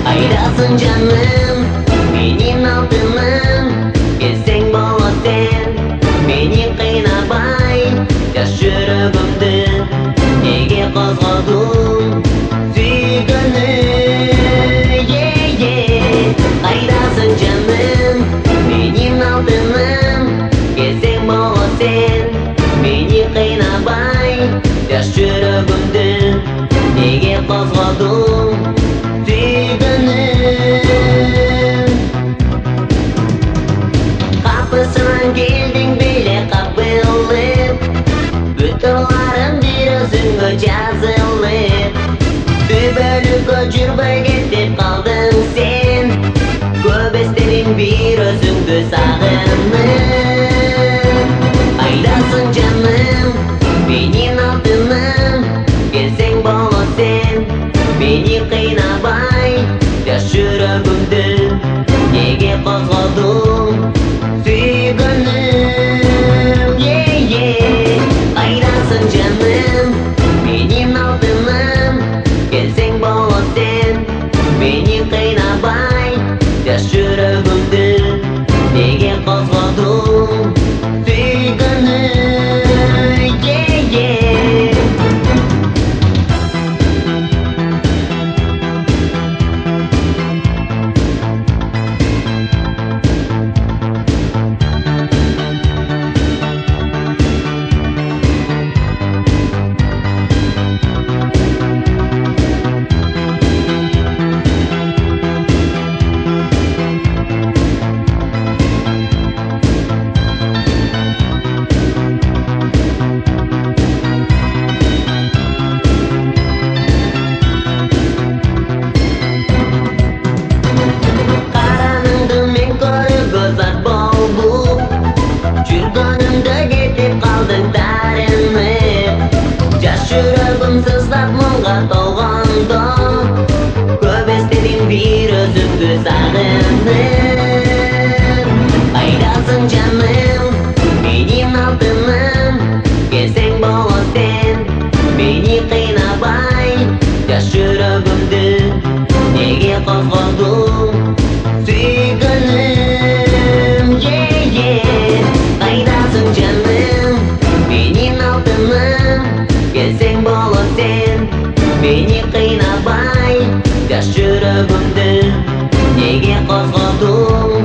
Kaydaсын жаным, менің алтыным, келсең бола сен, мені қинабай, жас жүрегімді неге қозғадың сүйгенім. Kaydaсын жаным, менің алтыным, келсең бола сен, мені қинабай, жас жүрегімді неге қозғадың Kapısından geldin bile kapılıp, Bütünlerin bir özünge yazılıp, Dübölükö жүрбөй кетip kaldın sen, Көп естедin bir özüңдү sağınıp. Kaydaсын жаным, менің алтыным, келсең бола сен, мени қинабай, жас жүрегімді неге қозғадың сүйгенім. Kaydaсын жаным, менің алтыным, келсең бола сен, мени қинабай, жас жүрегімді неге қозғадың сүйгенім. Жүрегім сыздап мұңға толғанда, Көп естеден бір өзіңді сағынып. Kaydaсын жаным, менің алтыным, келсең бола сен, мені қинабай, жас жүрегімді неге қозғадың сүйгенім. Kaydaсын жаным, менің алтыным, келсең бола сен, мені қинабай, жас жүрегімді неге қозғадың